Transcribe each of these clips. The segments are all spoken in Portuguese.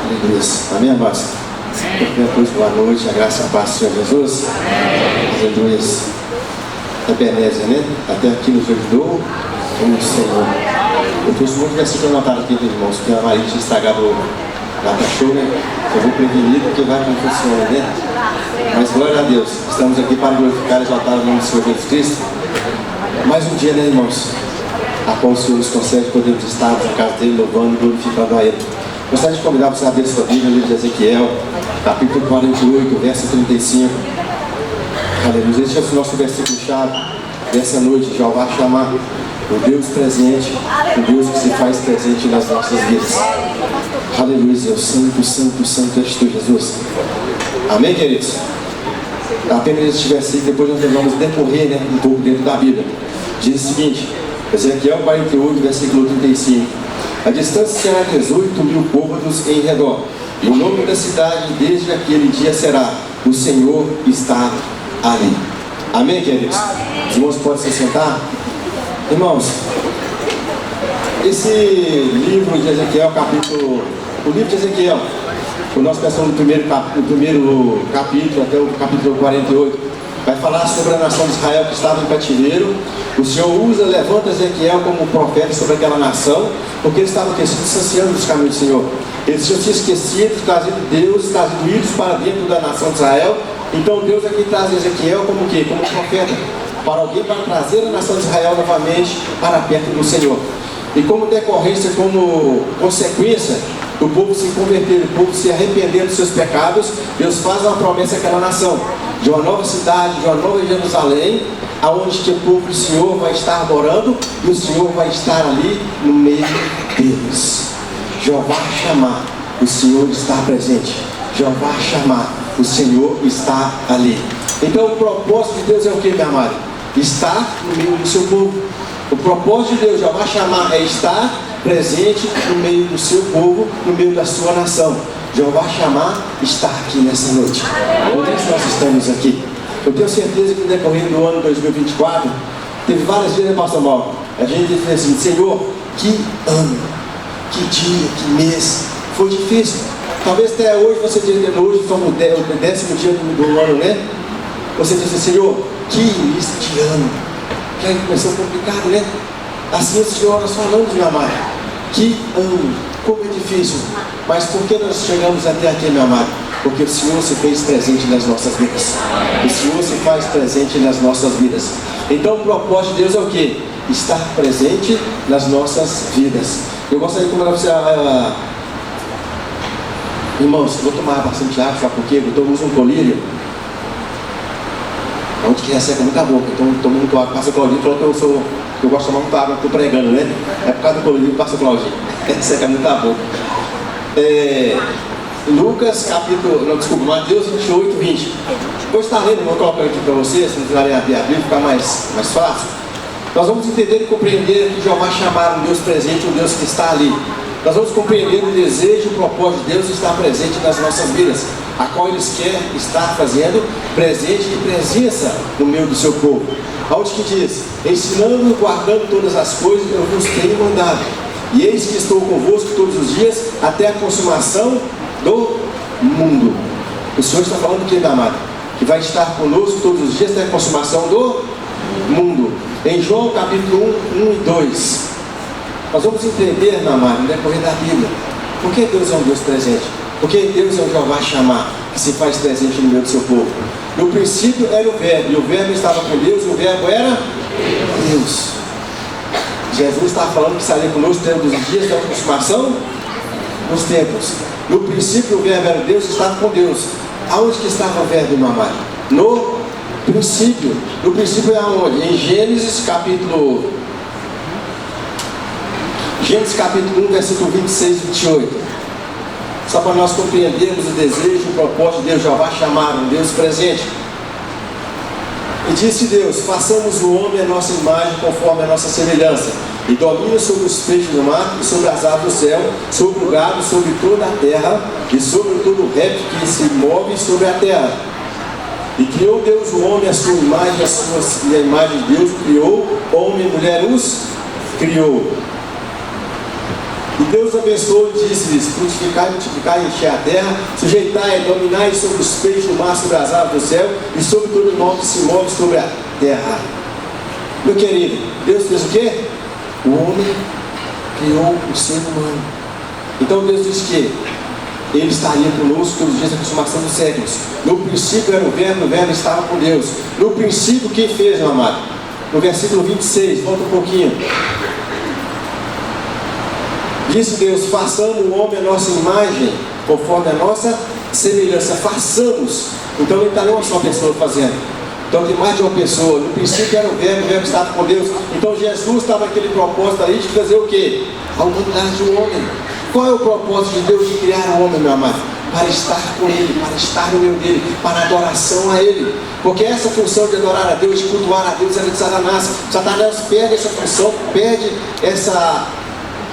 Aleluia. Amém, amados? Boa noite, a graça e a paz do Senhor Jesus. Aleluia. Ebenezer, né? Até aqui nos ajudou o Senhor. Eu trouxe muito versículo anotado aqui, irmãos, porque a Maria tinha estragado o show, né? Eu vou prevenir porque vai como funciona, né? Mas glória a Deus, estamos aqui para glorificar e exaltar o nome do Senhor Jesus Cristo. Mais um dia, né, irmãos? A qual o Senhor nos concede, podemos estar na casa dele, louvando e glorificando a Ele. Gostaria de convidar você a abrir sua Bíblia, livro de Ezequiel, capítulo 48, verso 35. Aleluia. Este é o nosso versículo-chave dessa noite. Jeová chamar o Deus presente, o Deus que se faz presente nas nossas vidas. Aleluia. O santo, santo, santo és tu, Jesus. Amém, queridos? Apenas este versículo, depois nós vamos decorrer, né, um pouco dentro da Bíblia. Diz o seguinte, Ezequiel 48, versículo 35. A distância será 18.000 côvados em redor, e o nome da cidade desde aquele dia será: o Senhor está ali. Amém, queridos? Os irmãos podem se sentar? Irmãos, esse livro de Ezequiel, o livro de Ezequiel, o nosso pensamos no primeiro capítulo até o capítulo 48, vai falar sobre a nação de Israel que estava em cativeiro. O Senhor levanta Ezequiel como profeta sobre aquela nação, porque eles estavam se distanciando dos caminhos do Senhor. Eles tinham se esquecido, trazido Deus, trazido ídolos para dentro da nação de Israel. Então Deus aqui traz Ezequiel como o quê? Como profeta, para alguém, para trazer a nação de Israel novamente para perto do Senhor. E como decorrência, como consequência do povo se converter, do povo se arrepender dos seus pecados, Deus faz uma promessa àquela nação, de uma nova cidade, de uma nova Jerusalém, aonde que o povo do Senhor vai estar morando, e o Senhor vai estar ali no meio deles. Jeová chamar, o Senhor está presente. Jeová chamar, o Senhor está ali. Então o propósito de Deus é o que, meu amado? Estar no meio do seu povo. O propósito de Deus, Jeová chamar, é estar presente no meio do seu povo, no meio da sua nação. Jeová chamar está aqui nessa noite. Por isso nós estamos aqui. Eu tenho certeza que no decorrer do ano 2024, teve várias vezes, né, pastor Mauro? A gente disse assim: Senhor, que ano, que dia, que mês, foi difícil. Talvez até hoje você diz, hoje somos o 10º dia do ano, né? Você disse: Senhor, que início de ano, que aí começou complicado, né? Assim o Senhor nós falamos, meu amado, que ano, como é difícil. Mas por que nós chegamos até aqui, meu amado? Porque o Senhor se fez presente nas nossas vidas. O Senhor se faz presente nas nossas vidas. Então o propósito de Deus é o quê? Estar presente nas nossas vidas. Eu gostaria de convidar você irmãos, eu vou tomar bastante água, sabe por quê? Eu uso um colírio onde que resseca muita boca. Então eu tomo muito água. O pastor Claudinho falou que eu gosto de tomar muita água, estou pregando, né? É por causa do colírio, pastor Claudinho. Resseca muita boca. Mateus 28, 20. Vou estar lendo, vou colocar aqui para vocês, se não precisarem abrir a Bíblia, ficar mais fácil. Nós vamos entender e compreender que Jeová chamar um Deus presente, um Deus que está ali. Nós vamos compreender o desejo e o propósito de Deus estar presente nas nossas vidas, a qual Ele quer estar fazendo presente e presença no meio do seu povo. Aonde que diz: ensinando e guardando todas as coisas eu vos tenho mandado. E eis que estou convosco todos os dias, até a consumação do mundo. O Senhor está falando do que, meu amado? Que vai estar conosco todos os dias até a consumação do mundo. Em João capítulo 1 e 2, nós vamos entender, meu amado, no decorrer da Bíblia, por que Deus é um Deus presente? Porque Deus é o Jeová chamar, que se faz presente no meio do seu povo. No princípio era o Verbo, e o Verbo estava com Deus, e o Verbo era Deus. Jesus estava falando que estaria conosco todos os dias da consumação dos tempos. No princípio o Verbo era Deus, estava com Deus. Aonde que estava o Verbo, meu amado? No princípio. No princípio é aonde? Em Gênesis capítulo 1, versículo 26 e 28. Só para nós compreendermos o desejo, o propósito de Deus, Jeová chamar, um Deus presente. E disse Deus: façamos o homem a nossa imagem, conforme a nossa semelhança, e domine sobre os peixes do mar, e sobre as aves do céu, sobre o gado, sobre toda a terra, e sobre todo o réptil que se move sobre a terra. E criou Deus o homem à sua imagem, e a imagem de Deus criou, homem e mulher os criou. E Deus abençoou e disse-lhes: frutificai, multiplicai, enchei a terra, sujeitai, dominai sobre os peixes do mar, sobre as aves do céu e sobre todo o nome que se move sobre a terra. Meu querido, Deus fez o quê? O homem criou o ser humano. Então Deus disse que Ele estaria conosco todos os dias da consumação dos séculos. No princípio era o verbo estava com Deus. No princípio, quem fez, meu amado? No versículo 26, volta um pouquinho. Disse Deus: façamos o homem a nossa imagem, conforme a nossa semelhança. Façamos. Então não está nem uma só pessoa fazendo. Então tem mais de uma pessoa. No princípio era o verbo estava com Deus. Então Jesus estava naquele propósito aí de fazer o quê? A humanidade do homem. Qual é o propósito de Deus de criar o homem, meu amado? Para estar com Ele, para estar no meio dele, para adoração a Ele. Porque essa função de adorar a Deus, de cultuar a Deus, é de Satanás. Satanás perde essa função, perde essa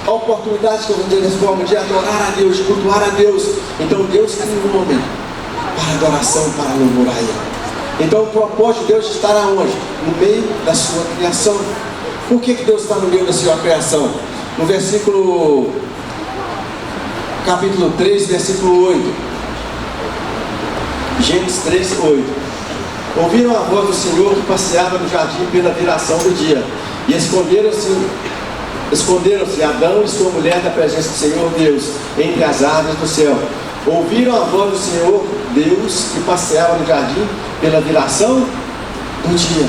oportunidade que eu vou dizer dessa forma, de adorar a Deus, de cultuar a Deus. Então Deus criou o homem para adoração, para louvar a Ele. Então o propósito de Deus está aonde? No meio da sua criação. Por que Deus está no meio da sua criação? No versículo capítulo 3, versículo 8. Gênesis 3, 8. Ouviram a voz do Senhor que passeava no jardim pela viração do dia, e esconderam-se Adão e sua mulher da presença do Senhor Deus entre as árvores do céu. Ouviram a voz do Senhor Deus que passeava no jardim pela viração do dia.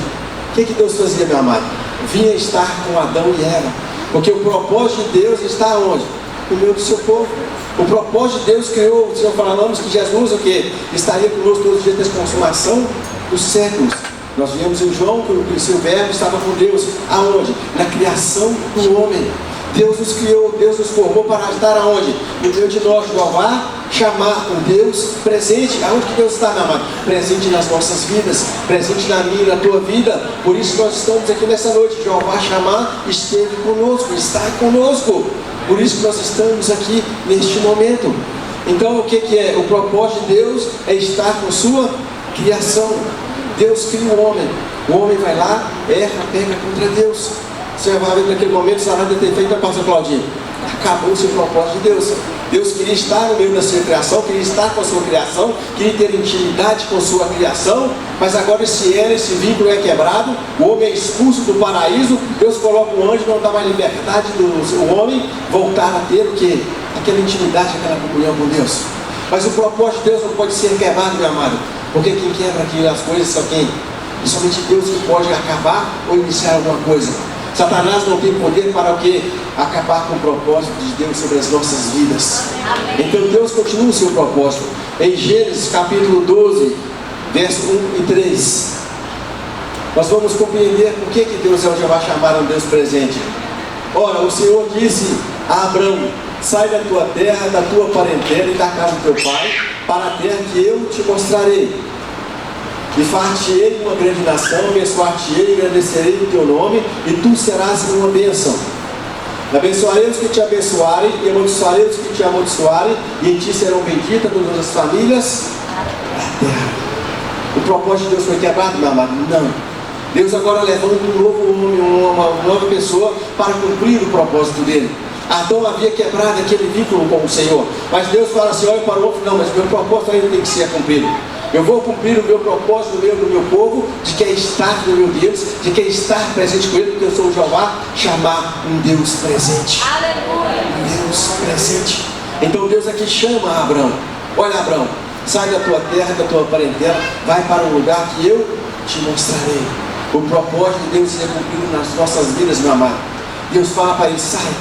O que Deus fazia, meu amado? Vinha estar com Adão e Eva. Porque o propósito de Deus está onde? No meio do seu povo. O propósito de Deus criou, o Senhor falamos que Jesus o quê? Estaria conosco todos os dias da consumação dos séculos. Nós vimos em João que o princípio verbo estava com Deus. Aonde? Na criação do homem. Deus nos criou, Deus nos formou para estar aonde? No meio de nós, Jeová, chamar um Deus presente. Aonde que Deus está, meu amado? Presente nas nossas vidas, presente na minha e na tua vida. Por isso nós estamos aqui nessa noite. Jeová chamar esteve conosco, está conosco. Por isso que nós estamos aqui neste momento. Então o que é? O propósito de Deus é estar com sua criação. Deus cria o homem vai lá, erra, pega contra Deus. Você vai ver naquele momento, você vai ter feito a pastor Claudinho. Acabou-se o propósito de Deus. Deus queria estar no meio da sua criação, queria estar com a sua criação, queria ter intimidade com a sua criação, mas agora esse vínculo é quebrado, o homem é expulso do paraíso, Deus coloca um anjo, não dá mais liberdade do homem voltar a ter o quê? Aquela intimidade, aquela comunhão com Deus. Mas o propósito de Deus não pode ser quebrado, meu amado, porque quem quebra aqui as coisas são quem? E somente Deus que pode acabar ou iniciar alguma coisa. Satanás não tem poder para o quê? Acabar com o propósito de Deus sobre as nossas vidas. Então Deus continua o seu propósito. Em Gênesis capítulo 12, verso 1 e 3, nós vamos compreender por que Deus é o Jeová chamaram Deus presente. Ora, o Senhor disse a Abrão: sai da tua terra, da tua parentela e da casa do teu pai, para a terra que eu te mostrarei. E far-te-ei uma grande nação, abençoar-te-ei, engrandecerei o teu nome, e tu serás uma bênção. Abençoarei os que te abençoarem, e amaldiçoarei os que te amaldiçoarem, e em ti serão benditas todas as famílias da terra. O propósito de Deus foi quebrado, meu amado? Não. Deus agora levanta um novo homem, uma nova pessoa, para cumprir o propósito dele. Adão havia quebrado aquele vínculo com o Senhor, mas Deus fala assim: olha para o outro, não, mas meu propósito ainda tem que ser cumprido. Eu vou cumprir o meu propósito no meio do meu povo, de quem estar no meio deles, de quem estar presente com ele, porque eu sou o Jeová, chamar um Deus presente. Aleluia. Um Deus presente. Então Deus aqui chama Abraão: olha, Abraão, sai da tua terra, da tua parentela, vai para um lugar que eu te mostrarei. O propósito de Deus é cumprido nas nossas vidas, meu amado. Deus fala para ele: sai,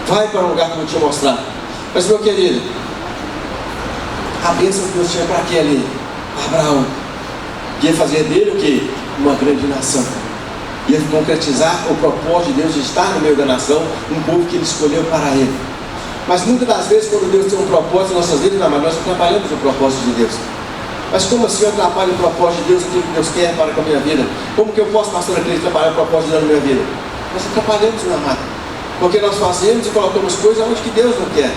vai para um lugar que eu vou te mostrar. Mas, meu querido, a bênção que Deus tinha para quê ali? Abraão ia fazer dele o quê? Uma grande nação. Ia concretizar o propósito de Deus de estar no meio da nação, um povo que ele escolheu para ele. Mas muitas das vezes, quando Deus tem um propósito em nossas vidas, não, mas nós atrapalhamos o propósito de Deus. Mas como assim eu atrapalho o propósito de Deus, aquilo que Deus quer para com a minha vida? Como que eu posso, pastor, atrapalhar o propósito de Deus na minha vida? Nós atrapalhamos, meu amado, porque nós fazemos e colocamos coisas onde que Deus não quer.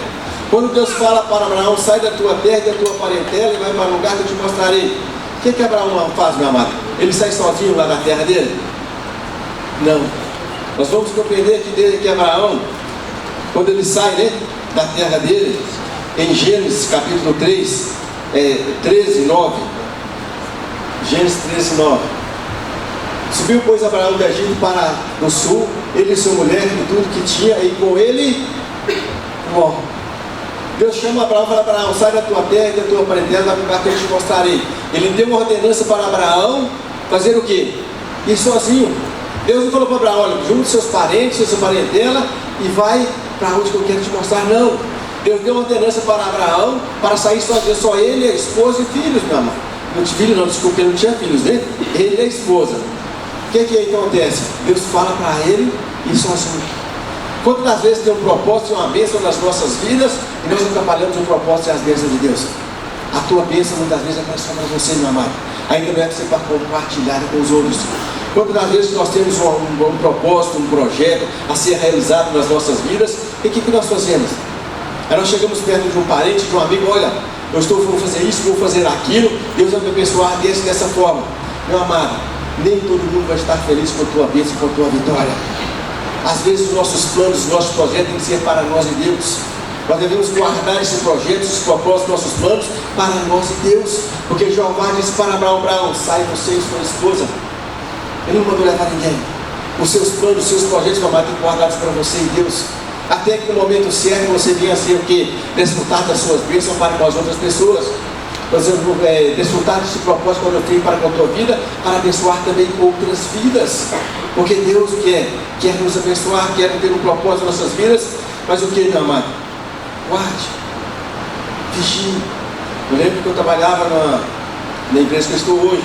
Quando Deus fala para Abraão: sai da tua terra e da tua parentela e vai para um lugar que eu te mostrarei. O que Abraão faz, meu amado? Ele sai sozinho lá da terra dele? Não. Nós vamos compreender que desde que Abraão, quando ele sai, né? da terra dele, em Gênesis capítulo 3, 13, 9. Gênesis 13, 9. Subiu, pois, Abraão do Egito para o sul, ele e sua mulher, e tudo que tinha, e com ele morre. Deus chama Abraão e fala: Abraão, sai da tua terra e da tua parentela, vai para o lugar que eu te mostrarei. Ele deu uma ordenança para Abraão fazer o quê? Ir sozinho. Deus não falou para Abraão: olha, junte seus parentes, sua parentela e vai para onde eu quero te mostrar. Não. Deus deu uma ordenança para Abraão para sair sozinho, só ele, a esposa e filhos, meu amor. Não tinha filho, não, desculpa, ele não tinha filhos, né? Ele e a esposa. O que acontece? Deus fala para ele ir sozinho. Quantas vezes tem um propósito e uma bênção nas nossas vidas e nós atrapalhamos o propósito e as bênçãos de Deus? A tua bênção muitas vezes é só para você, meu amado. Ainda não é para você para compartilhar com os outros. Quantas vezes nós temos um propósito, um projeto a ser realizado nas nossas vidas, e o que nós fazemos? Aí nós chegamos perto de um parente, de um amigo: olha, vou fazer isso, vou fazer aquilo, Deus vai me abençoar dessa forma. Meu amado, nem todo mundo vai estar feliz com a tua bênção, com a tua vitória. Às vezes os nossos planos, os nossos projetos têm que ser para nós e Deus. Nós devemos guardar esses projetos, esses propósitos, nossos planos para nós e Deus. Porque Jeová disse para Abraão: Abraão, sai você e sua esposa. Ele não mandou levar ninguém. Os seus planos, os seus projetos, meu amado, têm guardados para você e Deus. Até que no momento certo você venha a ser o quê? Desfrutar das suas bênçãos para com as outras pessoas. Por exemplo, desfrutar desse propósito que eu tenho para com a tua vida, para abençoar também outras vidas. Porque Deus quer nos abençoar, quer ter um propósito nas nossas vidas. Mas o que, meu amado? Guarde, vigie. Eu lembro que eu trabalhava na empresa que eu estou hoje.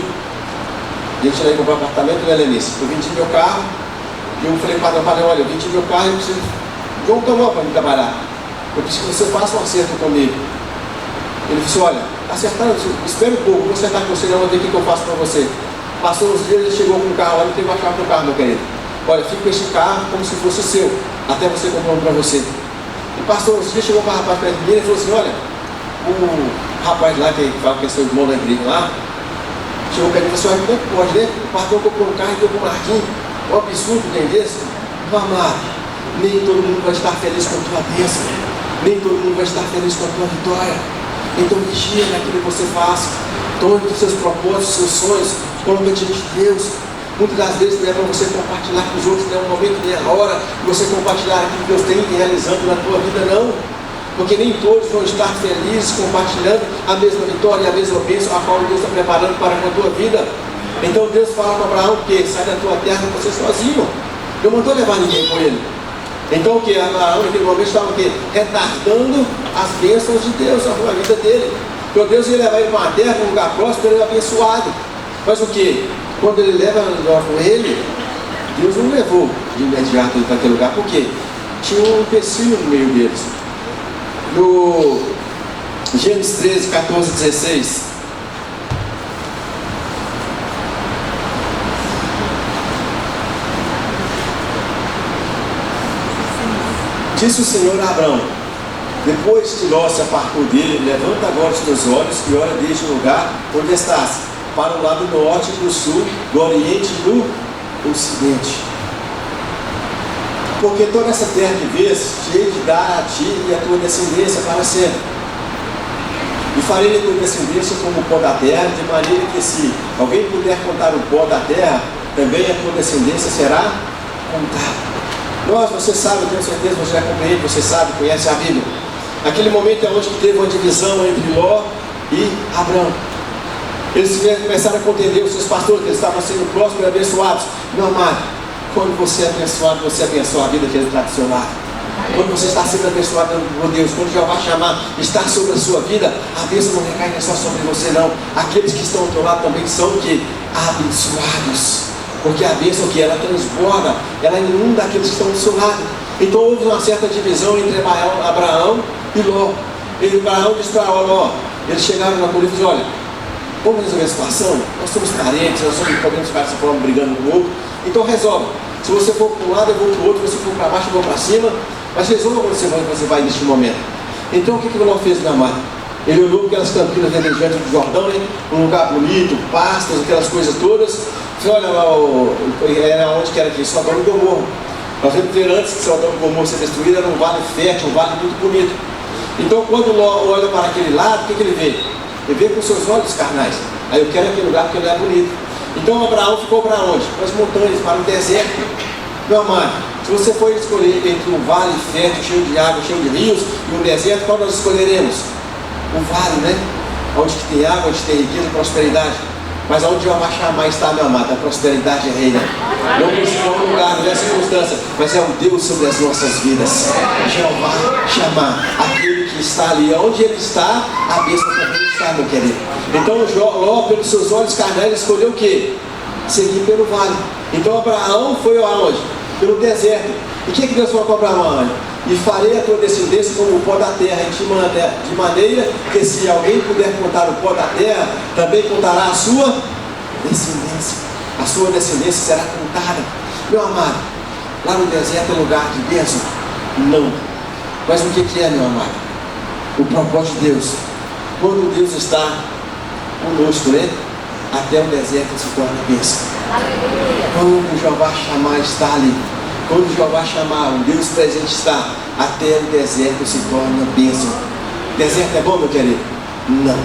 A gente ia comprar um apartamento, né, Lenice? Eu vendi meu carro e eu falei para o padrão: olha, eu vendi meu carro e eu preciso de um automóvel para me trabalhar. Eu preciso que você faça um acerto comigo. Ele disse: olha, acertar, espera um pouco, vou acertar com você, não, vou ver o que eu faço para você. Passou uns dias, ele chegou com o carro, olha, eu tenho uma chave do carro, meu querido. Olha, fica com esse carro como se fosse seu, até você comprar um para você. E passou uns dias, chegou para o rapaz perto de mim e falou assim: olha, o rapaz lá que fala que é seu irmão da igreja lá, chegou perto de mim e falou assim: olha, como é que pode, né? O patrão comprou um carro e deu para o Marquinhos. Um absurdo, tem desse? Meu amado, nem todo mundo vai estar feliz com a tua bênção, nem todo mundo vai estar feliz com a tua vitória. Então vigia naquilo que você faz. Tome os seus propósitos, os seus sonhos, coloque diante de Deus. Muitas das vezes não é para você compartilhar com os outros, não é um momento, nem a hora de você compartilhar aquilo que Deus tem realizando na tua vida, não. Porque nem todos vão estar felizes compartilhando a mesma vitória e a mesma bênção a qual Deus está preparando para a tua vida. Então Deus fala para Abraão que sai da tua terra com você sozinho. Não mandou levar ninguém com ele. Então o que? Abraão naquele momento estava o quê? Retardando as bênçãos de Deus na vida dele. Então Deus ia levar ele para uma terra, para um lugar próximo, para ele abençoado. Mas o que? Quando ele leva com ele, Deus não levou de imediato para aquele lugar. Por quê? Tinha um empecilho no meio deles. No Gênesis 13, 14, 16. Disse o Senhor a Abraão: depois que Ló se apartou dele, levanta agora os teus olhos e olha desde o lugar onde estás, para o lado norte, do sul, do oriente e do ocidente. Porque toda essa terra que vês, te hei de dar a ti e a tua descendência para sempre. E farei a tua descendência como o pó da terra, de maneira que se alguém puder contar o pó da terra, também a tua descendência será contada. Você sabe, eu tenho certeza, você já compreende, você sabe, conhece a Bíblia. Aquele momento é onde teve uma divisão entre Ló e Abraão. Eles começaram a contender os seus pastores, que eles estavam sendo próximos e abençoados. Meu amado, quando você é abençoado, você abençoa a vida que ele está do seu lado. Quando você está sendo abençoado por Deus, quando Jeová chamar, está sobre a sua vida, a bênção não recai só sobre você, não. Aqueles que estão ao teu lado também são o quê? Abençoados. Porque a bênção que ela transborda, ela inunda aqueles que estão do seu lado. Então houve uma certa divisão entre Abraão e Ló. Abraão disse para Ló, eles chegaram na colina e disseram: olha, vamos resolver a situação? Nós somos parentes, nós podemos ficar dessa forma brigando com o outro. Então resolve. Se você for para um lado, eu vou para o outro. Se você for para baixo, eu vou para cima. Mas resolva onde você vai neste momento. Então o que Ló fez na mata? Ele olhou aquelas campinas verdejantes do Jordão, né? Um lugar bonito, pastas, aquelas coisas todas. Olha lá, era onde que era aqui, Sodoma e Gomorra. Nós vamos ver antes que Sodoma e Gomorra ser destruída, era um vale fértil, um vale muito bonito. Então quando Ló olha para aquele lado, o que ele vê? Ele vê com seus olhos carnais. Aí eu quero aquele lugar porque ele é bonito. Então Abraão ficou para onde? Para as montanhas, para o deserto. Meu amado, se você for escolher entre um vale fértil, cheio de água, cheio de rios, e um deserto, qual nós escolheremos? O vale, né? Onde que tem água, onde tem riqueza e prosperidade. Mas onde Jeová chamar está, meu amado, a prosperidade reina. Não precisa um lugar, não é circunstância, mas é um Deus sobre as nossas vidas. Jeová chamar aquele que está ali. Onde ele está, a bênção também está, meu querido. Então Ló, pelos seus olhos carnais, escolheu o quê? Seguir pelo vale. Então Abraão foi aonde? Pelo deserto. E o que Deus falou para Abraão? E farei a tua descendência como o pó da terra, de maneira que se alguém puder contar o pó da terra, também contará a sua descendência. A sua descendência será contada. Meu amado, lá no deserto é lugar de bênção? Não. Mas o que é, meu amado? O propósito de Deus. Quando Deus está conosco, né? Até o deserto se torna bênção. Quando Jeová chamar, está ali. Quando Jeová chamar, o Deus presente está, até o deserto se torna bênção. Deserto é bom, meu querido? Não.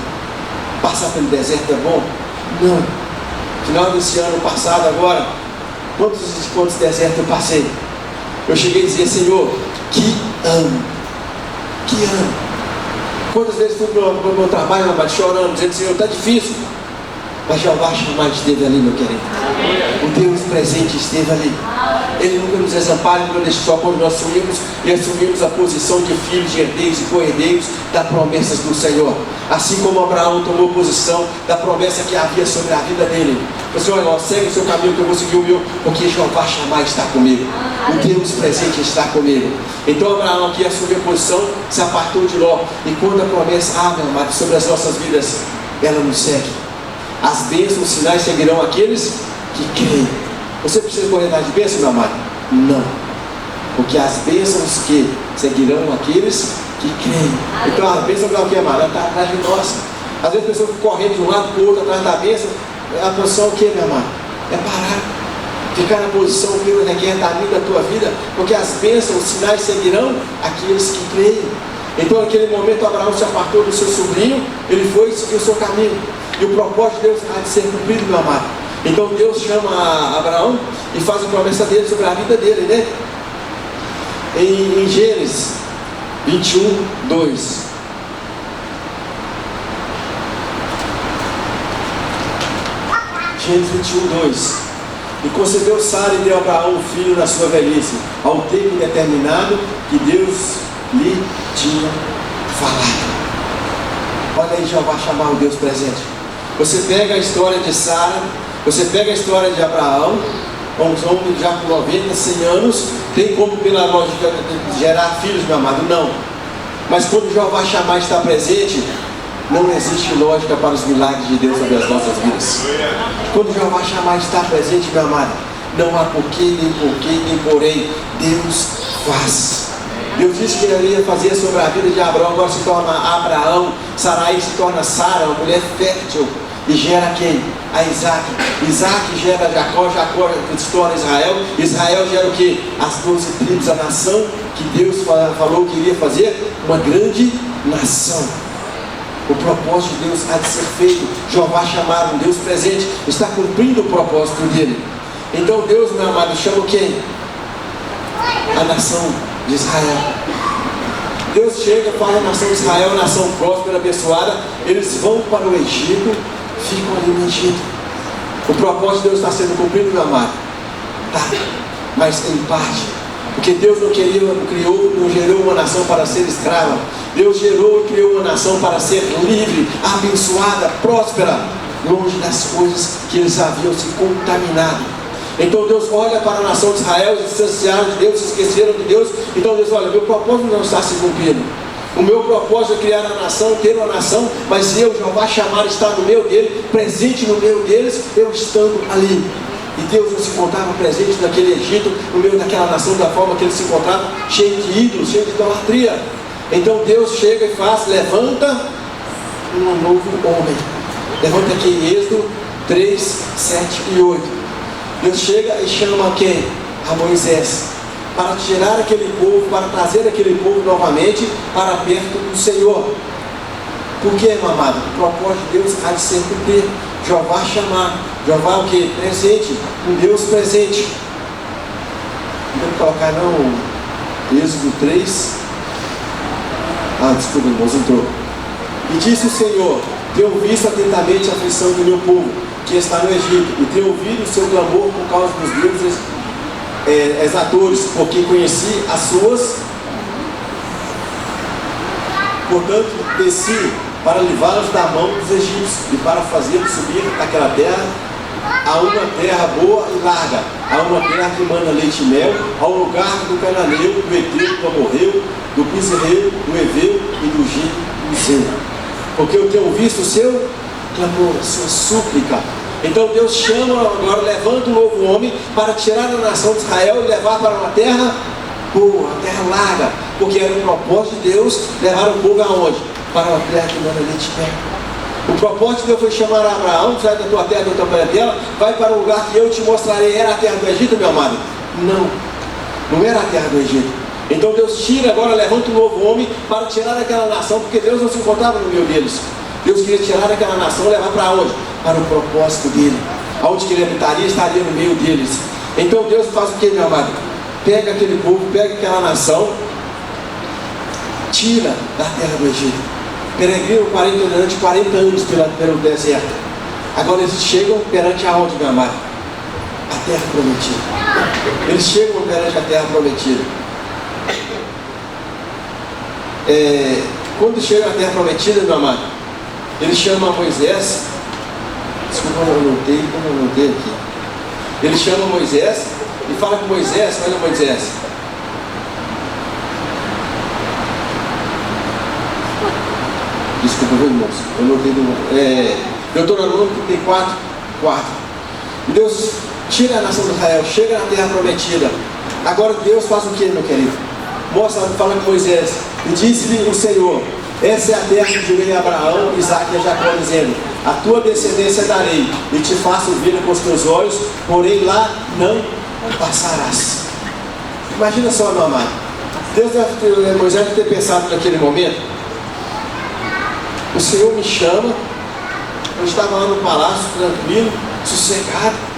Passar pelo deserto é bom? Não. Final desse ano passado agora, quantos desertos eu passei? Eu cheguei a dizer, Senhor, que amo. Que amo. Quantas vezes fui para o meu trabalho, mas chorando, dizendo, Senhor, está difícil. Mas Jeová chamar esteve ali, meu querido. O Deus presente esteve ali. Ele nunca nos desampara, nunca nos deixa só quando nós assumimos a posição de filhos, de herdeiros e co-herdeiros das promessas do Senhor. Assim como Abraão tomou posição da promessa que havia sobre a vida dele. Você olha, segue o seu caminho que eu vou seguir o meu, porque Jeová chamar está comigo. O Deus presente está comigo. Então Abraão aqui assumiu a posição, se apartou de Ló. E quando a promessa, meu amado, sobre as nossas vidas, ela nos segue. As bênçãos, os sinais seguirão aqueles que creem. Você precisa correr atrás de bênção, meu amado? Não. Porque as bênçãos que seguirão aqueles que creem. Então a bênção é o que, amado? Ela está atrás de nós. Às vezes a pessoa fica correndo de um lado para o outro atrás da bênção. A posição é o que, meu amado? É parar. Ficar na posição que Deus requer da minha, da tua vida. Porque as bênçãos, os sinais seguirão aqueles que creem. Então naquele momento Abraão se apartou do seu sobrinho. Ele foi e seguiu o seu caminho. E o propósito de Deus há de ser cumprido, meu amado. Então Deus chama Abraão e faz a promessa dele sobre a vida dele, né? Em Gênesis 21, 2. Gênesis 21, 2. E concedeu Sara e deu a Abraão um filho na sua velhice, ao tempo determinado que Deus lhe tinha falado. Olha aí, Jeová chamar o Deus presente. Você pega a história de Sara, você pega a história de Abraão, um homem já com 90, 100 anos, tem como pela lógica gerar filhos, meu amado? Não. Mas quando Jeová chamar está presente, não existe lógica para os milagres de Deus sobre as nossas vidas. Quando Jeová chamar está presente, meu amado, não há porquê, nem porém. Deus faz. Deus disse que ele ia fazer sobre a vida de Abraão, agora se torna Abraão. Sarai se torna Sara, uma mulher fértil. E gera quem? A Isaac. Isaac gera Jacó, Jacó se torna Israel. Israel gera o quê? As 12 tribos, a nação que Deus falou que iria fazer, uma grande nação. O propósito de Deus há de ser feito. Jeová chamado, um Deus presente, está cumprindo o propósito dele. Então Deus, meu amado, chama quem? A nação de Israel. Deus chega, fala a nação de Israel, a nação próspera, abençoada. Eles vão para o Egito, ficam ali no Egito. O propósito de Deus está sendo cumprido, meu amado? Tá, mas em parte. Porque Deus não gerou uma nação para ser escrava. Deus gerou e criou uma nação para ser livre, abençoada, próspera, longe das coisas que eles haviam se contaminado. Então Deus olha para a nação de Israel, se distanciaram de Deus, se esqueceram de Deus. Então Deus olha, meu propósito não está se cumprindo. O meu propósito é criar a nação, ter uma nação, mas se eu, Jeová, chamar, estar no meio dele, presente no meio deles, eu estando ali. E Deus não se encontrava presente naquele Egito, no meio daquela nação, da forma que eles se encontravam, cheio de ídolos, cheio de idolatria. Então Deus chega e faz, levanta um novo homem. Levanta aqui em Êxodo 3, 7 e 8. Deus chega e chama quem? A Moisés. para tirar aquele povo, para trazer aquele povo novamente para perto do Senhor. Por quê, meu amado? O propósito de Deus há de ser cumprir. Jeová chamar. Jeová o quê? Presente. Um Deus presente. Vamos colocar não Êxodo 3. Desculpa, irmãos, entrou. E disse o Senhor: tenho visto atentamente a aflição do meu povo, que está no Egito, e tenho ouvido o seu clamor por causa dos deuses exatores, porque conheci as suas. Portanto, desci para livrá-los da mão dos egípcios e para fazê-los subir daquela terra a uma terra boa e larga, a uma terra que manda leite e mel, ao lugar do cananeu, do heteu, do amorreu, do pisirreu, do heveu e do jebuseu. Porque eu tenho visto o seu clamor, a sua súplica. Então Deus chama agora, levanta um novo homem para tirar a nação de Israel e levar para uma terra boa, uma terra larga, porque era o propósito de Deus levar o povo aonde? Para uma terra que manda leite e mel. O propósito de Deus foi chamar Abraão: sai da tua terra, da tua parentela, vai para o lugar que eu te mostrarei. Era a terra do Egito, meu amado? Não era a terra do Egito. Então Deus tira agora, levanta um novo homem para tirar aquela nação, porque Deus não se encontrava no meio deles. Deus queria tirar aquela nação e levar para onde? Para o propósito dele. Aonde que ele habitaria, estaria no meio deles. Então Deus faz o que, meu amado? Pega aquele povo, pega aquela nação, tira da terra do Egito. Peregrinam durante 40 anos pelo deserto. Agora eles chegam perante aonde, meu amado? A terra prometida. Eles chegam perante a terra prometida. Quando chegam à terra prometida, meu amado, ele chama Moisés. Desculpa, eu não anotei aqui. Ele chama Moisés e fala com Moisés: olha, Moisés, desculpa, irmãos, eu anotei Deuteronômio 34, 4. Deus tira a nação de Israel, chega na terra prometida. Agora Deus faz o que, meu querido? Fala com Moisés: e disse-lhe o Senhor: essa é a terra que jurei a Abraão, Isaque e a Jacó, dizendo: a tua descendência darei, e te faço vir com os teus olhos, porém lá não passarás. Imagina só, meu amado. Moisés deve ter pensado naquele momento: o Senhor me chama, eu estava lá no palácio, tranquilo, sossegado.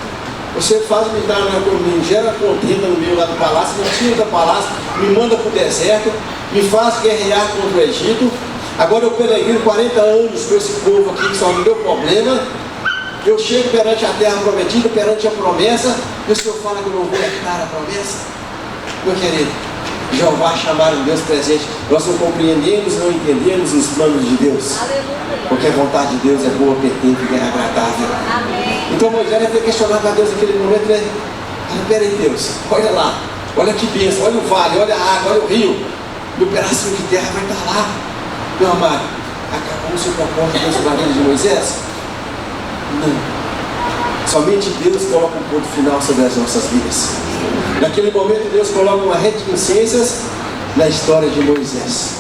Você me gera contenda no meio lá do palácio, me tira do palácio, me manda para o deserto, me faz guerrear contra o Egito. Agora eu peregrino 40 anos com esse povo aqui que só me deu problema. Eu chego perante a terra prometida, perante a promessa, e o Senhor fala que eu não vou herdar a promessa. Meu querido, Jeová chamar um Deus presente. Nós não compreendemos, não entendemos os planos de Deus. Porque a vontade de Deus é boa, perfeita e agradável. Então Moisés deve ter questionado a Deus naquele momento, né? Peraí, Deus, olha lá, olha que bênção, olha o vale, olha a água, olha o rio. Meu pedacinho de terra vai estar lá. Meu amado, acabou o seu propósito Deus na vida de Moisés? Não. Somente Deus coloca um ponto final sobre as nossas vidas. Naquele momento Deus coloca uma retificências na história de Moisés.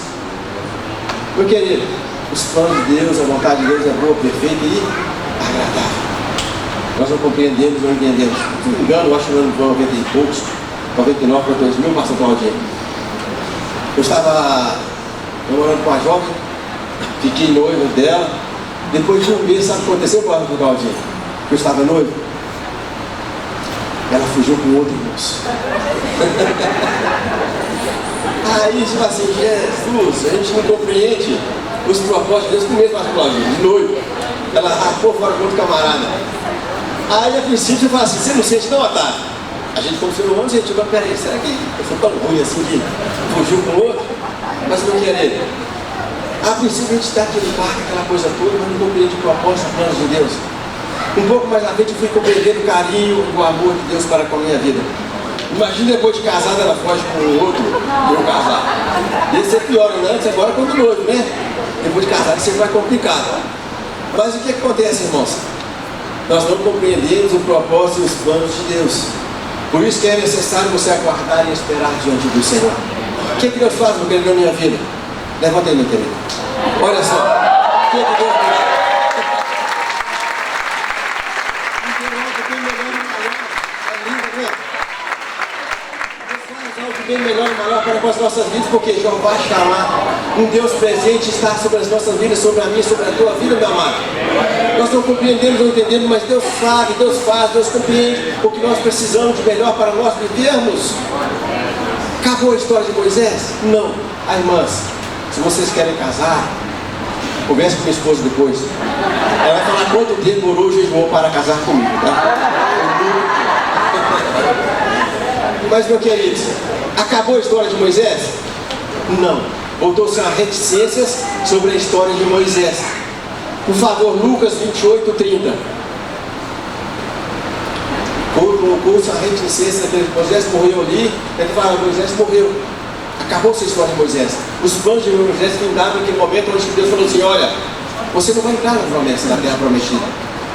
Meu querido, os planos de Deus, a vontade de Deus é boa, perfeita e agradável. Nós não compreendemos, não entendemos. Se não me engano, eu acho que no ano 90 e poucos, 99 para 2000, pastor Claudinho. Eu estava namorando com a jovem, fiquei noivo dela. Depois de um mês, sabe o que aconteceu, pastor Claudinho? Eu estava noivo. Ela fugiu com outro moço. Aí, tipo assim, Jesus, a gente não compreende os propósitos de Deus. Primeiro, pastor Claudinho, de noivo. Ela rapou fora com outro camarada. Aí, a princípio, eu falo assim: você não sente não, Otávio? A gente como ser humano, gente, mas peraí, será que eu sou tão ruim assim que fugiu com o outro? Mas, meu querido, a princípio a gente está aquele parque, aquela coisa toda, mas não compreende o propósito, os planos de Deus. Um pouco mais à frente eu fui compreendendo o carinho e o amor de Deus para com a minha vida. Imagina depois de casada ela foge com o outro, eu casar. Esse é pior, né? Antes, agora quando noivo, né? Depois de casado isso vai complicado. Mas o que acontece, irmãos? Nós não compreendemos o propósito e os planos de Deus. Por isso que é necessário você aguardar e esperar diante do Senhor. O que Deus faz, meu querido, na minha vida? Levanta aí, meu querido. Olha só. O que Deus faz? com as nossas vidas, porque Jeová Shammah, um Deus presente, está sobre as nossas vidas, sobre a minha, sobre a tua vida, meu amado. Nós não compreendemos, não entendemos, mas Deus sabe, Deus faz, Deus compreende o que nós precisamos de melhor para nós vivermos. Acabou a história de Moisés? Não. Irmãs, se vocês querem casar, converse com minha esposa depois. Ela vai falar quanto demorou o jejum para casar comigo, tá? Mas, meu querido, acabou a história de Moisés? Não. Voltou-se a reticências sobre a história de Moisés. Por favor, Lucas 28, 30. Colocou-se a reticência de Moisés morreu ali. Ele fala, Moisés morreu. Acabou-se a história de Moisés. Os planos de Moisés findaram naquele momento onde Deus falou assim, olha, você não vai entrar na promessa da terra prometida.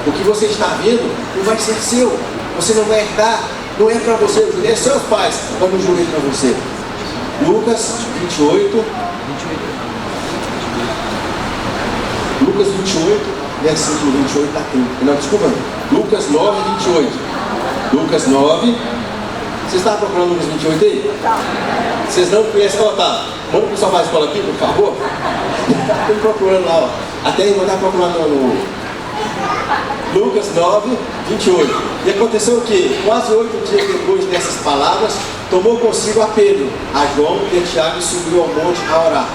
O que você está vendo não vai ser seu. Você não vai herdar. Não é para você, eu jurei seus pais, mas não jurei para você. Lucas 28. Lucas 28, versículo 28 a 30. Não, desculpa. Lucas 9, 28. Lucas 9. Você está procurando Lucas 28 aí? Vocês não conhecem? Ó, tá. Manda o pessoal fazer a escola aqui, por favor. Estou procurando lá, ó. Até a irmã está procurando no Lucas 9, 28. E aconteceu o quê? Quase 8 dias depois dessas palavras, tomou consigo a Pedro, a João e a Tiago e subiu ao monte a orar.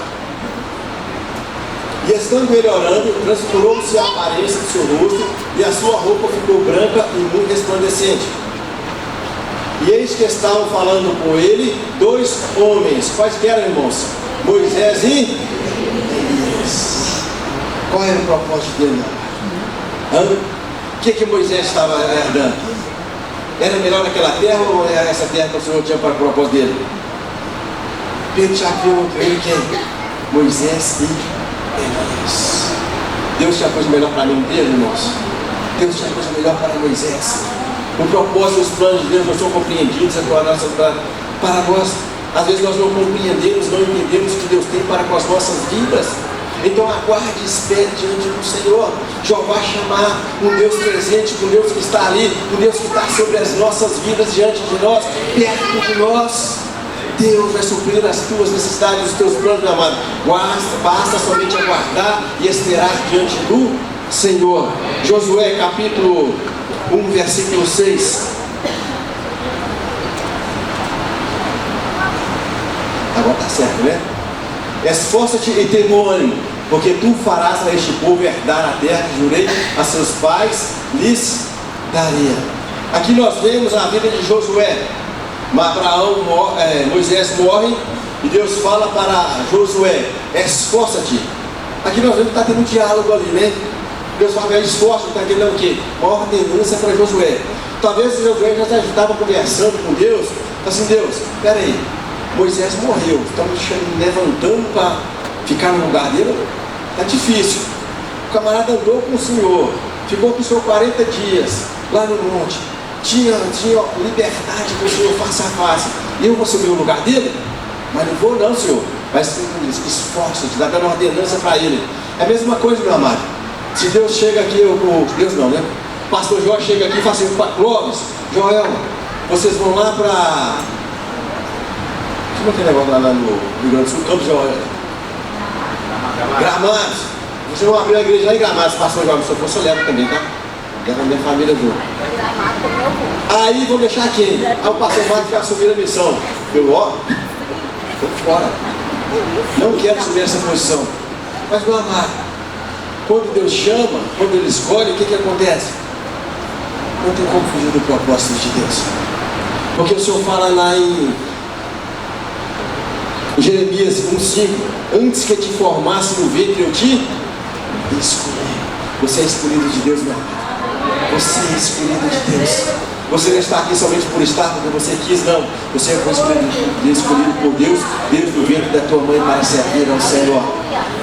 E estando ele orando, transfigurou-se a aparência do seu rosto, e a sua roupa ficou branca e muito resplandecente. E eis que estavam falando com ele 2 homens. Quais que eram, irmãos? Moisés e Elias. Qual era o propósito dele? O que Moisés estava herdando? Era melhor aquela terra ou era essa terra que o Senhor tinha para o propósito dele? Pedro já viu ele quem? Moisés e Elias. Deus tinha coisa melhor para mim dele, irmãos. Deus tinha coisa melhor para Moisés. O propósito e os planos de Deus não são compreendidos para nós. Às vezes nós não compreendemos, não entendemos o que Deus tem para com as nossas vidas. Então aguarde e espere diante do Senhor. Jeová Shammah, um Deus presente, um Deus que está ali, um Deus que está sobre as nossas vidas, diante de nós, perto de nós. Deus vai suprir as tuas necessidades, os teus planos, meu amado. Basta somente aguardar e esperar diante do Senhor. Josué capítulo 1, versículo 6. Agora está certo, né? Esforça-te e tem bom ânimo, porque tu farás a este povo herdar a terra que jurei a seus pais, lhes daria. Aqui nós vemos a vida de Josué. Moisés morre e Deus fala para Josué, esforça-te. Aqui nós vemos que está tendo um diálogo ali, né? Deus fala, esforça-te, está querendo o quê? Uma ordenança para Josué. Talvez Josué já estava conversando com Deus, assim, Deus, espera aí, Moisés morreu, estamos levantando para ficar no lugar dele, está difícil. O camarada andou com o Senhor, ficou com o Senhor 40 dias, lá no monte, tinha liberdade com o Senhor face a face. E eu vou subir o lugar dele? Mas não vou não, Senhor. Mas esforça-te, está dando uma ordenança para ele. É a mesma coisa, meu amado. Se Deus chega aqui, Deus não, né? O pastor Joel chega aqui e fala assim, Clóvis, Joel, vocês vão lá para... Como é que é negócio lá no Rio Grande do Sul? Campos Joel. Gramados. Vocês vão abrir a igreja lá em Gramados, pastor Joel. Se eu fosse, eu levo também, tá? Leva a minha família junto. Aí vão deixar quem? Aí o pastor Marcos vai assumir a missão. Eu, estou fora. Não quero assumir essa posição. Mas, meu amado, quando Deus chama, quando Ele escolhe, o que acontece? Não tem como fugir do propósito de Deus. Porque o Senhor fala lá em Jeremias 1,5: antes que te formasse no ventre, eu te escolhi. Você é escolhido de Deus, meu amado. Você é escolhido de Deus. Você não está aqui somente por estar porque você quis, não. Você foi escolhido por Deus desde o ventre da tua mãe para servir ao Senhor.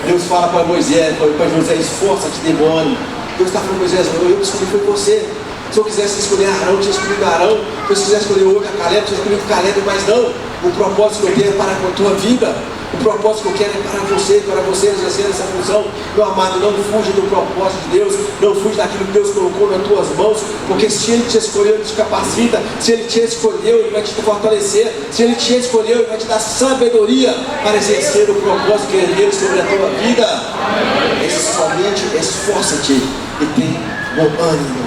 Deus fala para Moisés, para José, esforça-te, demônio. Deus está falando para Moisés, eu escolhi foi você. Se eu quisesse escolher Arão, eu tinha escolhido Arão. Se eu quisesse escolher outro, Caleb, eu tinha escolhido Caleb, mas não. O propósito que eu tenho é para com a tua vida. O propósito que eu quero é para você exercer essa função. Meu amado, não fuja do propósito de Deus, não fuja daquilo que Deus colocou nas tuas mãos, porque se Ele te escolheu, Ele te capacita. Se Ele te escolheu, Ele vai te fortalecer. Se Ele te escolheu, Ele vai te dar sabedoria para exercer o propósito que Ele tem sobre a tua vida. Somente esforça-te e tem bom ânimo.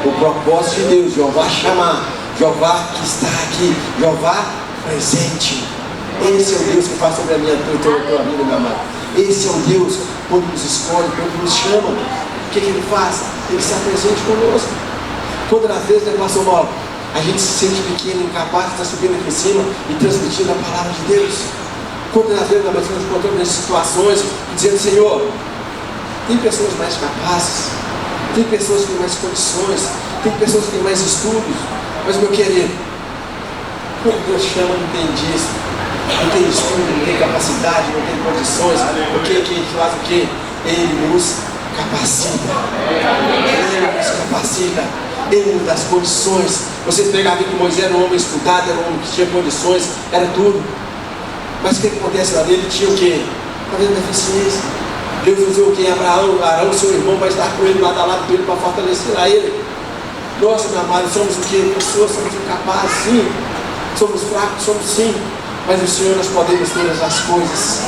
O propósito de Deus, Jeová chamar, Jeová que está aqui, Jeová presente. Esse é o Deus que faz sobre a minha tua vida, meu amado. Esse é o Deus quando nos escolhe, quando nos chama. O que Ele faz? Ele está presente conosco. Todas as vezes, né, pastor Mauro, a gente se sente pequeno, incapaz de estar subindo aqui em cima e transmitindo a palavra de Deus. Quantas vezes nós nos encontramos nessas situações dizendo: Senhor, tem pessoas mais capazes, tem pessoas que têm mais condições, tem pessoas que têm mais estudos, mas, meu querido, quando Deus chama, não tem disso. Não tem estudo, não tem capacidade, não tem condições. O que Ele faz? O que? Ele nos capacita. Ele nos capacita. Ele nos dá as condições. Vocês pegaram a vida de Moisés, era um homem estudado, era um homem que tinha condições, era tudo. Mas o que acontece lá dele? Ele tinha o quê? Uma deficiência. Deus usou o quê? Arão, seu irmão, vai estar com ele, lado a lado com ele, para fortalecer a ele. Nossa, meu amado, somos o quê? Pessoas, somos incapazes, sim. Somos fracos, somos sim. Mas o Senhor, nós podemos todas as coisas.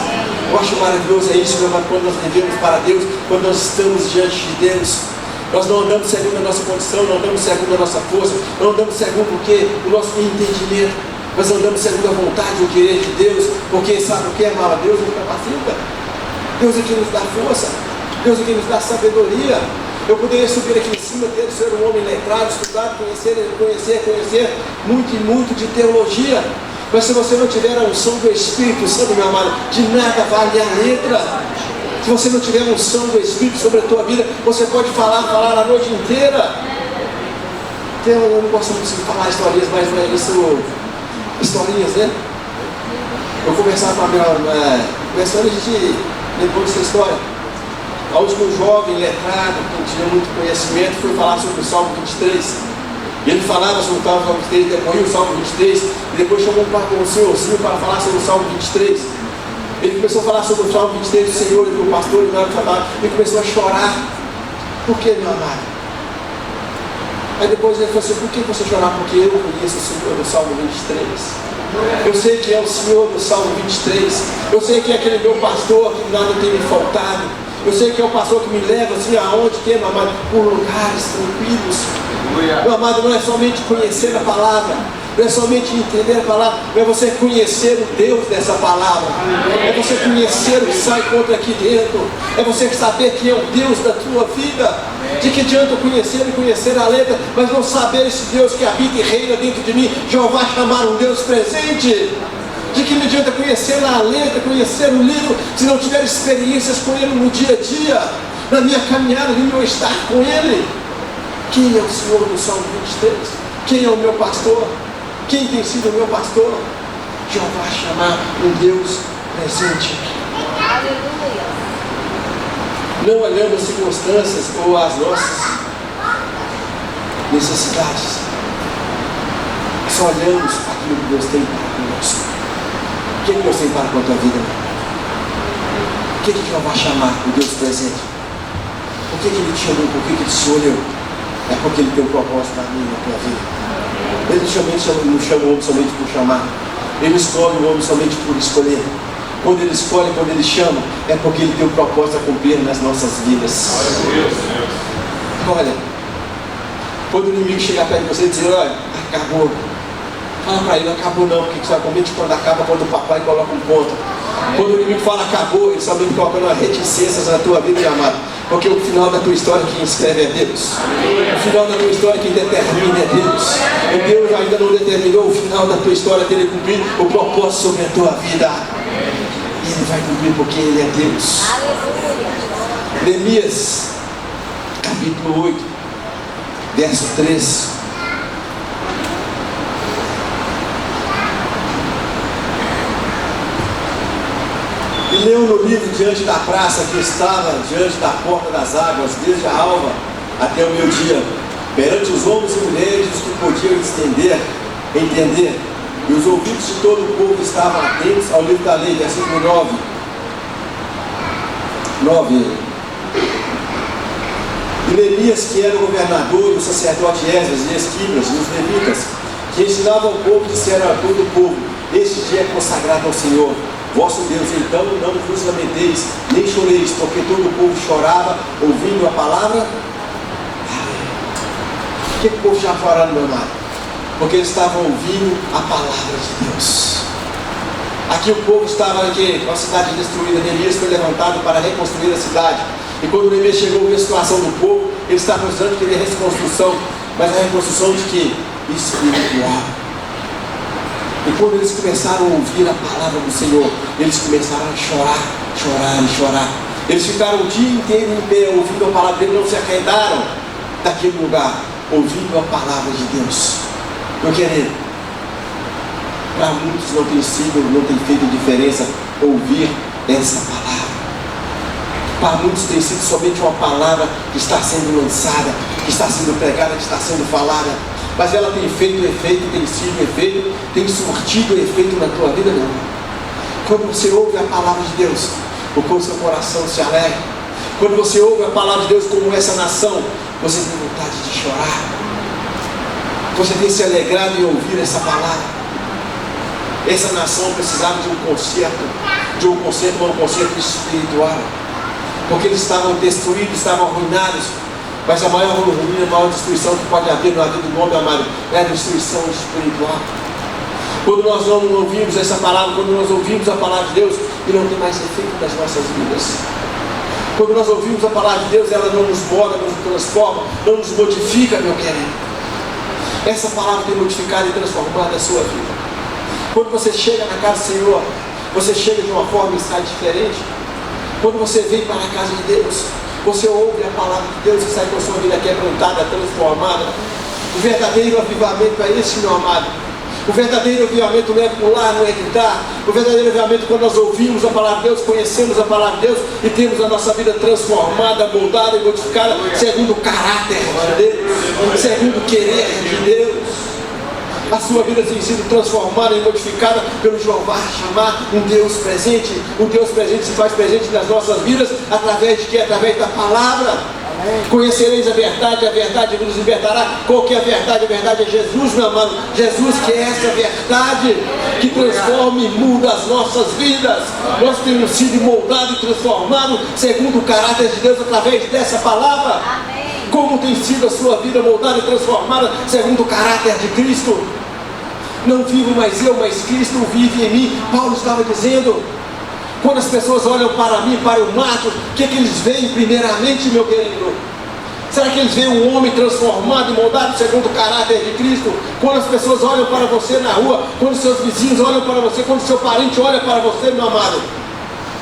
Eu acho maravilhoso isso, meu amado, quando nós vivemos para Deus, quando nós estamos diante de Deus. Nós não andamos segundo a nossa condição, não andamos segundo a nossa força, não andamos segundo o que? O nosso entendimento. Nós andamos segundo a vontade e o querer de Deus, porque sabe o que é mal? Deus nos capacita. Deus é quem nos dá força. Deus é quem nos dá sabedoria. Eu poderia subir aqui em cima dele, ser um homem letrado, estudado, conhecer muito e muito de teologia. Mas se você não tiver a unção do Espírito Santo, meu amado, de nada vale a letra. Se você não tiver a unção do Espírito sobre a tua vida, você pode falar a noite inteira. Então, eu não gosto muito de falar historinhas, mas isso, historinhas, né? Eu conversava com a minha, conversando, a gente lembrou dessa história. A última jovem letrado, que tinha muito conhecimento, foi falar sobre o Salmo 23. E ele falava sobre o Salmo 23, depois o Salmo 23, e depois chamou um senhorzinho para falar sobre o Salmo 23. Ele começou a falar sobre o Salmo 23, o Senhor e o pastor, e começou a chorar. Por que, meu amado? Aí depois ele falou assim: por que você chorar? Porque eu conheço o Senhor do Salmo 23. Eu sei que é o Senhor do Salmo 23. Eu sei que é aquele meu pastor que nada tem me faltado. Eu sei que é o pastor que me leva assim aonde que é, meu amado, por lugares tranquilos. Meu amado, não é somente conhecer a palavra, não é somente entender a palavra, não é você conhecer o Deus dessa palavra, é você conhecer o que sai contra aqui dentro, é você saber que é o Deus da tua vida. De que adianta eu conhecer e conhecer a letra, mas não saber esse Deus que habita e reina dentro de mim, Jeová chamar um Deus presente? De que me adianta conhecer a letra, conhecer o livro, se não tiver experiências com Ele no dia a dia, na minha caminhada, no meu estar com Ele? Quem é o Senhor do Salmo 23? Quem é o meu pastor? Quem tem sido o meu pastor? Jeová chamar um Deus presente. Aleluia. Não olhando as circunstâncias ou as nossas necessidades, só olhamos aquilo que Deus tem para conosco. O que Deus tem para com a tua vida? O que Jeová chamar o Deus presente? Por que Ele te chamou? Por que Ele te escolheu? É porque Ele tem um propósito para mim, na tua vida. Ele não chama o homem somente por chamar. Ele escolhe o homem somente por escolher. Quando Ele escolhe, quando Ele chama, é porque Ele tem um propósito a cumprir nas nossas vidas. Olha, quando o inimigo chegar perto de você e dizer: olha, acabou. Fala para ele: não acabou não, porque você vai comer quando acaba, quando o papai coloca um ponto. Quando o inimigo fala acabou, ele somente colocando reticências na tua vida, meu amado. Porque o final da tua história quem escreve é Deus. O final da tua história quem determina é Deus. E Deus ainda não determinou o final da tua história dele cumprir o propósito sobre a tua vida. Ele vai cumprir porque Ele é Deus. Neemias, capítulo 8, verso 3. E leu no livro diante da praça que estava diante da porta das águas, desde a alva até o meio-dia, perante os homens e mulheres que podiam entender, E os ouvidos de todo o povo estavam atentos ao livro da lei, versículo 9. E Neemias, que era o governador, e o sacerdote Esdras, e Esquimas, e os levitas, que ensinavam o povo, disseram a todo o povo: este dia é consagrado ao Senhor vosso Deus, então não vos lamenteis, nem choreis, porque todo o povo chorava, ouvindo a palavra. Por que o povo já chorando, meu amado? Porque eles estavam ouvindo a palavra de Deus. Aqui o povo estava aqui, com a cidade destruída. Neemias foi levantado para reconstruir a cidade. E quando Neemias chegou a situação do povo, eles estavam usando que queria reconstrução, mas a reconstrução de quê? Espiritual. E quando eles começaram a ouvir a palavra do Senhor, eles começaram a chorar, chorar e chorar. Eles ficaram o dia inteiro em pé, ouvindo a palavra dele, não se arredaram daquele lugar, ouvindo a palavra de Deus. Meu querido, para muitos não tem feito diferença ouvir essa palavra. Para muitos tem sido somente uma palavra que está sendo lançada, que está sendo pregada, que está sendo falada. Mas ela tem feito efeito, tem sido efeito, tem surtido efeito na tua vida, não. Quando você ouve a palavra de Deus, o seu coração se alegra. Quando você ouve a palavra de Deus como essa nação, você tem vontade de chorar. Você tem se alegrado em ouvir essa palavra. Essa nação precisava de um conserto, mas um conserto espiritual. Porque eles estavam destruídos, estavam arruinados. Mas a maior ruína, a maior destruição que pode haver na vida do homem, amado, é a destruição espiritual. Quando nós não ouvimos essa palavra, quando nós ouvimos a palavra de Deus, e não tem mais efeito nas nossas vidas. Quando nós ouvimos a palavra de Deus, ela não nos molda, não nos transforma, não nos modifica, meu querido. Essa palavra tem modificado e transformado a sua vida. Quando você chega na casa do Senhor, você chega de uma forma e sai diferente. Quando você vem para a casa de Deus, você ouve a palavra de Deus e sai com a sua vida quebrantada, transformada. O verdadeiro avivamento é esse, meu amado. O verdadeiro avivamento não é pular, não é gritar. O verdadeiro avivamento é quando nós ouvimos a palavra de Deus, conhecemos a palavra de Deus e temos a nossa vida transformada, moldada e modificada segundo o caráter de Deus, segundo o querer de Deus. A sua vida tem sido transformada e modificada pelo Jeová chamar um Deus presente. Um Deus presente se faz presente nas nossas vidas através de quê? Através da palavra. Amém. Conhecereis a verdade vos libertará. Qual que é a verdade? A verdade é Jesus, meu amado. Jesus que é essa verdade que transforma e muda as nossas vidas. Nós temos sido moldados e transformados segundo o caráter de Deus através dessa palavra. Amém. Como tem sido a sua vida moldada e transformada segundo o caráter de Cristo? Não vivo mais eu, mas Cristo vive em mim. Paulo estava dizendo, quando as pessoas olham para mim, para o mato, o que eles veem primeiramente, meu querido? Será que eles veem um homem transformado e moldado segundo o caráter de Cristo? Quando as pessoas olham para você na rua, quando seus vizinhos olham para você, quando seu parente olha para você, meu amado,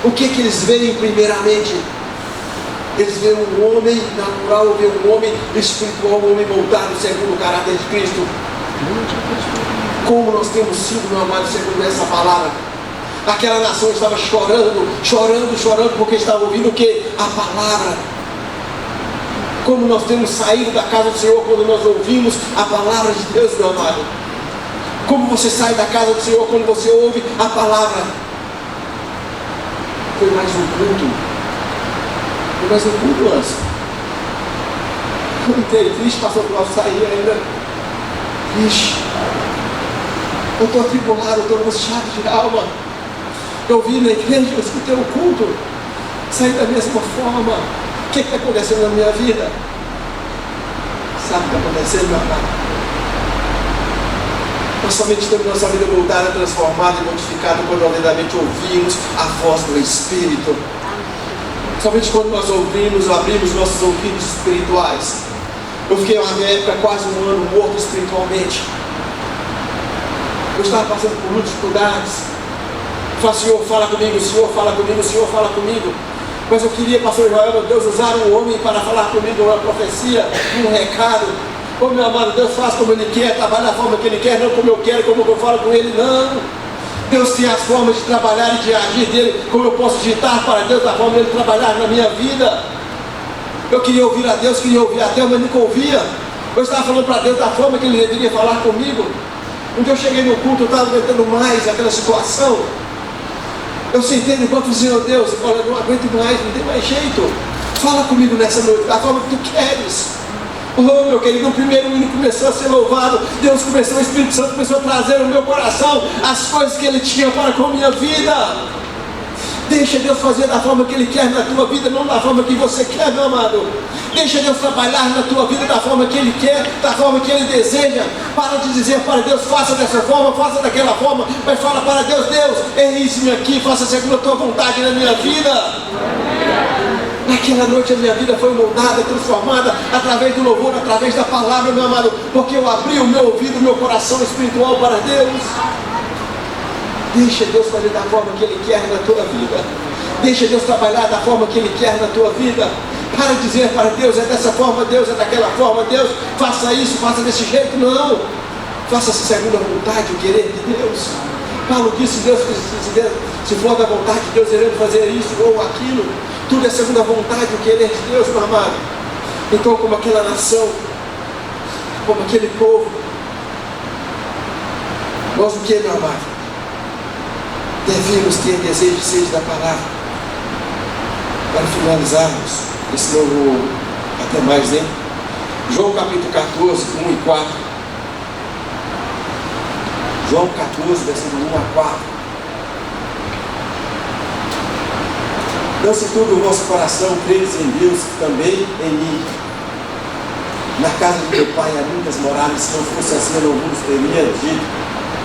o que eles veem primeiramente? Eles veem um homem natural, veem um homem espiritual, um homem moldado segundo o caráter de Cristo. Como nós temos sido, meu amado, segundo essa palavra. Aquela nação estava chorando, porque estava ouvindo o que? A palavra. Como nós temos saído da casa do Senhor quando nós ouvimos a palavra de Deus, meu amado. Como você sai da casa do Senhor quando você ouve a palavra. Foi mais um culto. Foi mais um culto antes. Eu entrei triste, passou por lá, sair ainda. Vixe. Eu estou atribulado, eu estou angustiado de alma. Eu vim na igreja, eu escutei o culto, saí da mesma forma. O que está acontecendo na minha vida? Sabe o que está acontecendo, meu amado? Nós somente temos nossa vida moldada, transformada e modificada quando nós verdadeiramente ouvimos a voz do Espírito. Somente quando nós ouvimos, abrimos nossos ouvidos espirituais. Eu fiquei na minha época quase um ano morto espiritualmente. Eu estava passando por muitas dificuldades. Eu falei, Senhor, fala comigo, Senhor, fala comigo, Senhor, fala comigo. Mas eu queria, pastor Israel, meu Deus, usar um homem para falar comigo uma profecia, um recado. Oh, meu amado, Deus faz como Ele quer, trabalha da forma que Ele quer, não como eu quero, como eu falo com Ele, não. Deus tem as formas de trabalhar e de agir dele, como eu posso digitar para Deus da forma de Ele trabalhar na minha vida. Eu queria ouvir a Deus, mas nunca ouvia. Eu estava falando para Deus da forma que Ele deveria falar comigo. Um dia eu cheguei no culto, eu estava aguentando mais aquela situação. Eu sentei no banco e falei, Senhor Deus, olha, eu não aguento mais, não tem mais jeito. Fala comigo nessa noite, da forma que tu queres. Oh, meu querido, no primeiro hino começou a ser louvado. Deus começou, o Espírito Santo começou a trazer no meu coração as coisas que Ele tinha para com a minha vida. Deixa Deus fazer da forma que Ele quer na tua vida, não da forma que você quer, meu amado. Deixa Deus trabalhar na tua vida da forma que Ele quer, da forma que Ele deseja. Para de dizer para Deus, faça dessa forma, faça daquela forma. Mas fala para Deus, Deus, eis-me aqui, faça segundo a tua vontade na minha vida. Naquela noite a minha vida foi moldada, transformada, através do louvor, através da palavra, meu amado. Porque eu abri o meu ouvido, o meu coração espiritual para Deus. Deixa Deus fazer da forma que Ele quer na tua vida. Deixa Deus trabalhar da forma que Ele quer na tua vida. Para de dizer para Deus, é dessa forma, Deus, é daquela forma, Deus, faça isso, faça desse jeito. Não. Faça segundo a vontade, o querer de Deus. Paulo disse, Deus, se for da vontade de Deus, iremos fazer isso ou aquilo. Tudo é segundo a vontade, o querer de Deus, meu amado. Então, como aquela nação, como aquele povo, nós o que, meu amado? Devemos ter desejo e sede da palavra. Para finalizarmos, esse não vou até mais, né? João capítulo 14, 1 e 4. João 14, versículo 1 a 4. Não se turbe o vosso coração, credes em Deus, também em mim. Na casa de meu pai há muitas moradas, se não fosse assim eu não vos teria dito,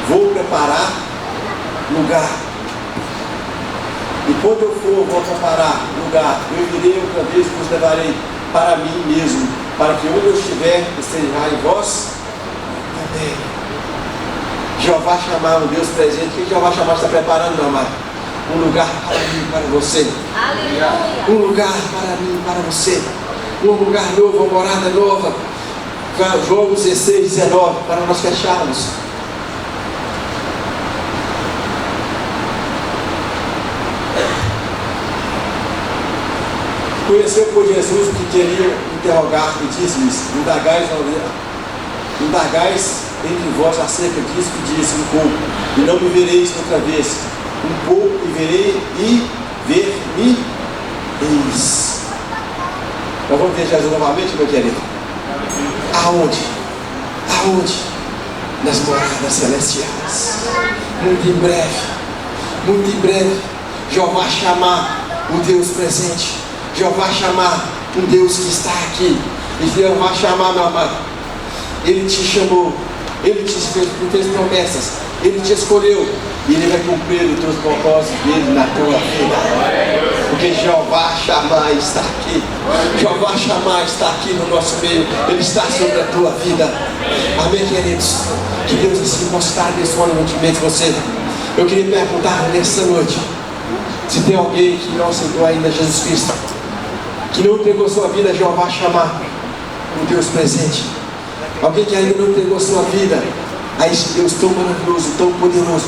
vou preparar lugar. E quando eu for, vou preparar lugar, eu virei outra vez e vos levarei para mim mesmo, para que onde eu estiver, estejais vós também. Jeová chamar o Deus presente. O que Jeová chamar está preparando, meu amado? Um lugar para mim, para você. Aleluia. Um lugar para mim, para você. Um lugar novo, uma morada nova. João 16, 19, para nós fecharmos. Conheceu por Jesus o que queriam interrogar e disse-lhes, indagais entre vós acerca disso que disse um pouco, e não me vereis outra vez, um pouco e verei e ver-me eis. Nós vamos ver Jesus novamente, meu querido. Aonde? Aonde? Nas moradas celestiais. Muito em breve, Jeová chamar o Deus presente. Jeová chamar um Deus que está aqui. E Jeová chamar, meu amado. Ele te chamou. Ele te fez promessas. Ele te escolheu. E Ele vai cumprir os teus propósitos dele na tua vida. Porque Jeová chamar está aqui. Jeová chamar está aqui no nosso meio. Ele está sobre a tua vida. Amém, queridos? Que Deus assim possa estar abençoando ultimamente você. Eu queria perguntar nessa noite, se tem alguém que não aceitou ainda Jesus Cristo, que não entregou sua vida a Jeová chamar um Deus presente. Alguém que ainda não entregou sua vida a esse Deus tão maravilhoso, tão poderoso,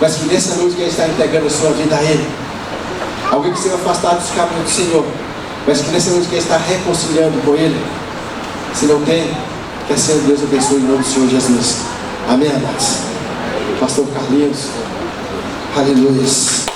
mas que nessa noite quer estar entregando a sua vida a Ele. Alguém que se vai afastar dos caminhos do Senhor, mas que nessa noite quer estar reconciliando com Ele. Se não tem, que assim Deus abençoe em nome do Senhor Jesus. Amém, amados? Pastor Carlinhos. Aleluia.